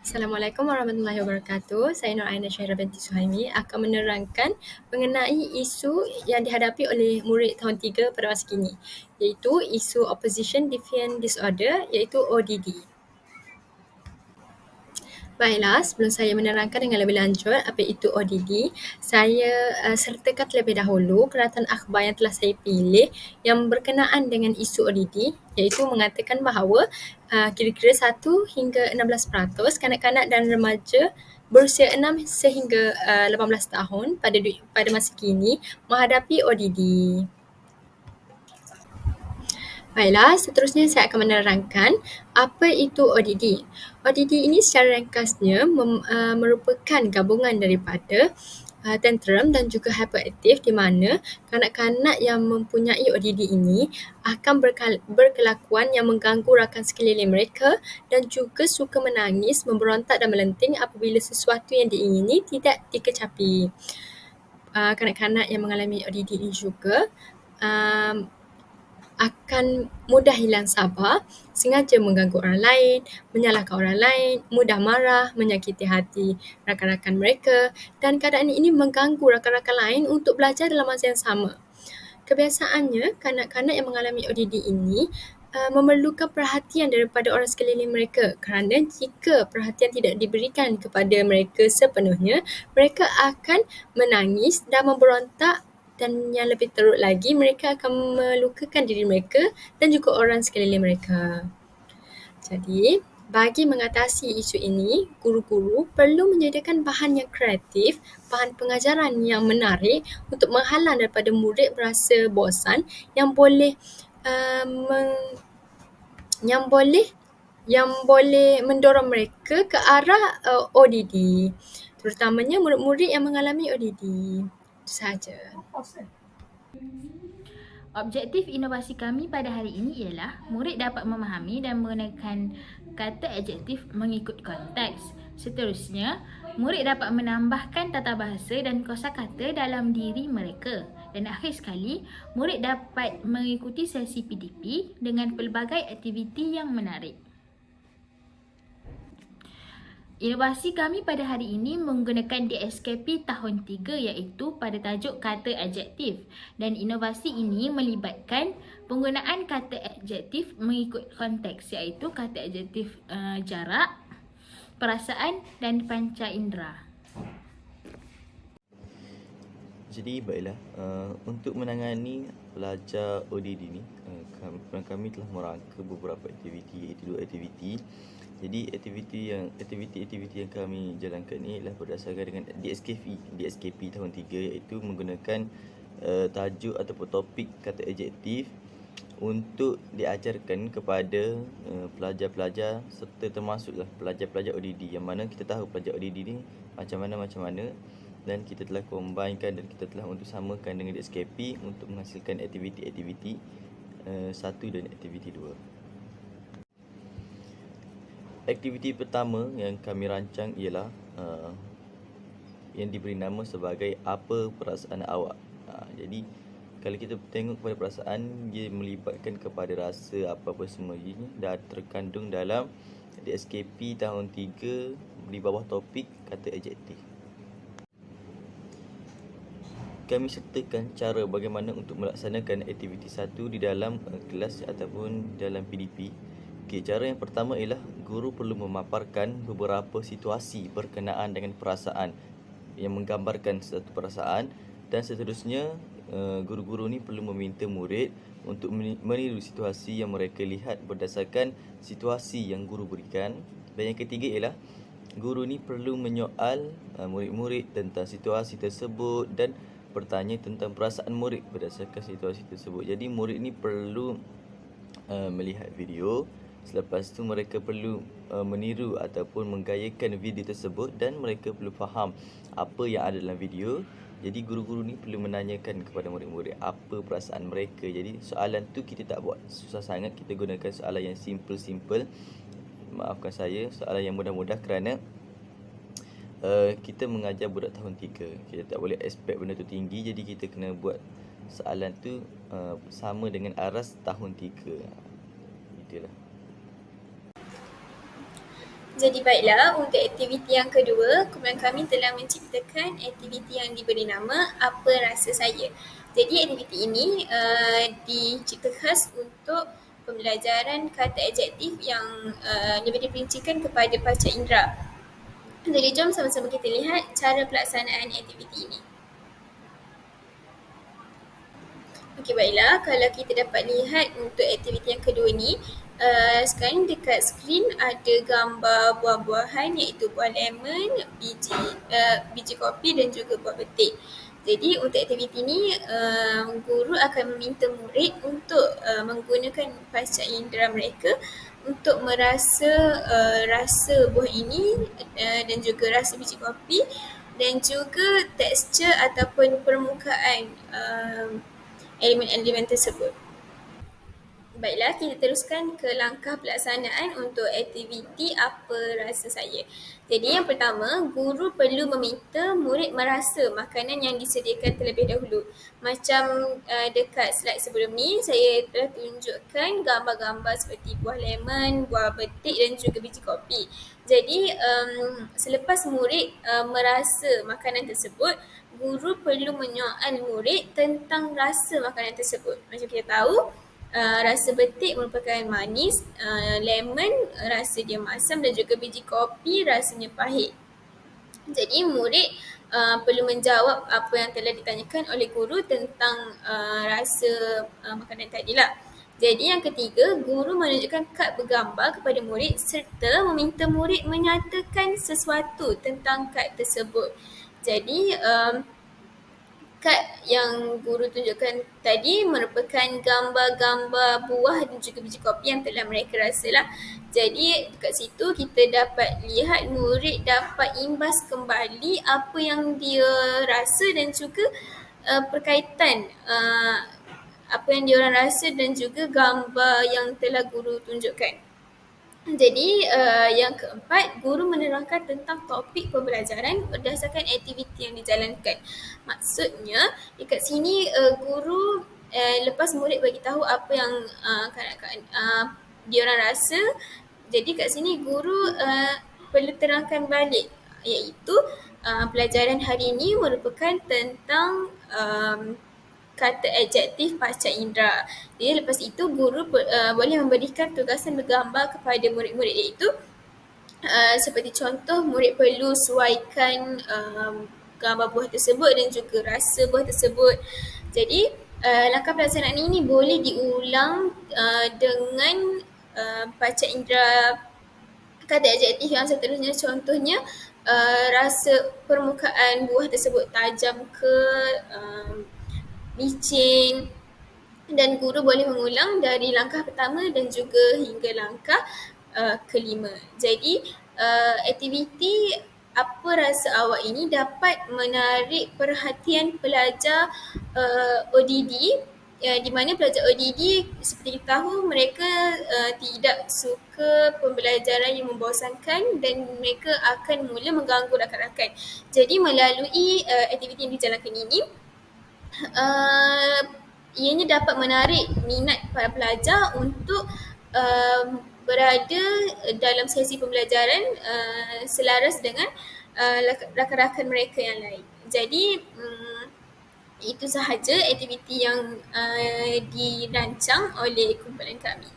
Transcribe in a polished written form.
Assalamualaikum warahmatullahi wabarakatuh. Saya Nur Aina Syahira binti Suhaimi akan menerangkan mengenai isu yang dihadapi oleh murid tahun 3 pada masa kini, iaitu isu Opposition Defiant Disorder, iaitu ODD. Baiklah, sebelum saya menerangkan dengan lebih lanjut apa itu ODD, saya sertakan terlebih dahulu keratan akhbar yang telah saya pilih yang berkenaan dengan isu ODD, iaitu mengatakan bahawa kira-kira 1 hingga 16% kanak-kanak dan remaja berusia 6 sehingga 18 tahun pada masa kini menghadapi ODD. Baiklah, seterusnya saya akan menerangkan apa itu ODD. ODD ini secara ringkasnya merupakan gabungan daripada tantrum dan juga hyperaktif, di mana kanak-kanak yang mempunyai ODD ini akan berkelakuan yang mengganggu rakan sekeliling mereka dan juga suka menangis, memberontak dan melenting apabila sesuatu yang diingini tidak dikecapi. Kanak-kanak yang mengalami ODD ini juga akan mudah hilang sabar, sengaja mengganggu orang lain, menyalahkan orang lain, mudah marah, menyakiti hati rakan-rakan mereka, dan keadaan ini mengganggu rakan-rakan lain untuk belajar dalam masa yang sama. Kebiasaannya, kanak-kanak yang mengalami ODD ini memerlukan perhatian daripada orang sekeliling mereka, kerana jika perhatian tidak diberikan kepada mereka sepenuhnya, mereka akan menangis dan memberontak, dan yang lebih teruk lagi, mereka akan melukakan diri mereka dan juga orang sekeliling mereka. Jadi, bagi mengatasi isu ini, guru-guru perlu menyediakan bahan yang kreatif, bahan pengajaran yang menarik untuk menghalang daripada murid berasa bosan yang boleh mendorong mereka ke arah ODD, terutamanya murid-murid yang mengalami ODD. Itu sahaja. Objektif inovasi kami pada hari ini ialah murid dapat memahami dan menggunakan kata adjektif mengikut konteks. Seterusnya, murid dapat menambahkan tata bahasa dan kosakata dalam diri mereka. Dan akhir sekali, murid dapat mengikuti sesi PDP dengan pelbagai aktiviti yang menarik. Inovasi kami pada hari ini menggunakan DSKP tahun 3 iaitu pada tajuk kata adjektif, dan inovasi ini melibatkan penggunaan kata adjektif mengikut konteks iaitu kata adjektif jarak, perasaan dan panca indera. Jadi baiklah, untuk menangani pelajar ODD ni, kami telah merangka beberapa aktiviti, iaitu 2 aktiviti. Jadi aktiviti yang kami jalankan ni adalah berdasarkan dengan DSKP tahun 3, iaitu menggunakan tajuk ataupun topik kata adjektif untuk diajarkan kepada pelajar-pelajar serta termasuklah pelajar-pelajar ODD, yang mana kita tahu pelajar ODD ni macam mana, dan kita telah combinekan dan kita telah untuk samakan dengan DSKP untuk menghasilkan aktiviti-aktiviti 1 dan aktiviti 2. Aktiviti pertama yang kami rancang ialah yang diberi nama sebagai apa perasaan awak. Jadi kalau kita tengok kepada perasaan, dia melibatkan kepada rasa apa-apa semuanya dah terkandung dalam DSKP tahun 3 di bawah topik kata adjektif. Kami sertakan cara bagaimana untuk melaksanakan aktiviti 1 di dalam kelas ataupun dalam PDP. Okey, cara yang pertama ialah guru perlu memaparkan beberapa situasi berkenaan dengan perasaan yang menggambarkan satu perasaan, dan seterusnya guru-guru ni perlu meminta murid untuk meniru situasi yang mereka lihat berdasarkan situasi yang guru berikan. Dan yang ketiga ialah guru ni perlu menyoal murid-murid tentang situasi tersebut dan bertanya tentang perasaan murid berdasarkan situasi tersebut. Jadi murid ni perlu melihat video. Selepas tu mereka perlu meniru ataupun menggayakan video tersebut, dan mereka perlu faham apa yang ada dalam video. Jadi guru-guru ni perlu menanyakan kepada murid-murid apa perasaan mereka. Jadi soalan tu kita tak buat susah sangat, kita gunakan soalan yang simple. Maafkan saya, soalan yang mudah-mudah, kerana kita mengajar budak tahun 3. Kita tak boleh expect benda tu tinggi, jadi kita kena buat soalan tu sama dengan aras tahun 3. Itulah. Jadi baiklah, untuk aktiviti yang kedua, kumpulan kami telah menciptakan aktiviti yang diberi nama Apa Rasa Saya. Jadi aktiviti ini dicipta khas untuk pembelajaran kata adjektif yang lebih diperincikan kepada panca indera. Jadi jom sama-sama kita lihat cara pelaksanaan aktiviti ini. Okey, baiklah. Kalau kita dapat lihat untuk aktiviti yang kedua ni, sekarang dekat skrin ada gambar buah-buahan iaitu buah lemon, biji kopi dan juga buah betik. Jadi untuk aktiviti ni, guru akan meminta murid untuk menggunakan panca indera mereka untuk merasa rasa buah ini dan juga rasa biji kopi dan juga tekstur ataupun permukaan elemen-elemen tersebut. Baiklah, kita teruskan ke langkah pelaksanaan untuk aktiviti Apa Rasa Saya. Jadi yang pertama, guru perlu meminta murid merasa makanan yang disediakan terlebih dahulu. Macam dekat slide sebelum ni, saya telah tunjukkan gambar-gambar seperti buah lemon, buah betik dan juga biji kopi. Jadi selepas murid merasa makanan tersebut, guru perlu menyoal murid tentang rasa makanan tersebut. Macam kita tahu, rasa betik merupakan manis, lemon rasa dia masam dan juga biji kopi rasanya pahit. Jadi murid perlu menjawab apa yang telah ditanyakan oleh guru tentang rasa makanan tadilah. Jadi yang ketiga, guru menunjukkan kad bergambar kepada murid serta meminta murid menyatakan sesuatu tentang kad tersebut. Jadi kad yang guru tunjukkan tadi merupakan gambar-gambar buah dan juga biji kopi yang telah mereka rasalah. Jadi dekat situ kita dapat lihat murid dapat imbas kembali apa yang dia rasa dan juga perkaitan apa yang dia orang rasa dan juga gambar yang telah guru tunjukkan. Jadi yang keempat, guru menerangkan tentang topik pembelajaran berdasarkan aktiviti yang dijalankan. Maksudnya dekat sini guru lepas murid bagi tahu apa yang dia orang rasa, jadi kat sini guru perlu terangkan balik iaitu pelajaran hari ini merupakan tentang kata adjektif panca indera. Jadi lepas itu guru boleh memberikan tugasan bergambar kepada murid-murid iaitu seperti contoh, murid perlu suaikan gambar buah tersebut dan juga rasa buah tersebut. Jadi langkah pelaksanaan ini boleh diulang dengan panca indera kata adjektif yang seterusnya. Contohnya rasa permukaan buah tersebut tajam ke licin, dan guru boleh mengulang dari langkah pertama dan juga hingga langkah kelima. Jadi aktiviti Apa Rasa Awak ini dapat menarik perhatian pelajar ODD, di mana pelajar ODD seperti kita tahu mereka tidak suka pembelajaran yang membosankan dan mereka akan mula mengganggu rakan-rakan. Jadi melalui aktiviti yang dijalankan ini, ianya dapat menarik minat para pelajar untuk berada dalam sesi pembelajaran selaras dengan rakan-rakan mereka yang lain. Jadi itu sahaja aktiviti yang dirancang oleh kumpulan kami.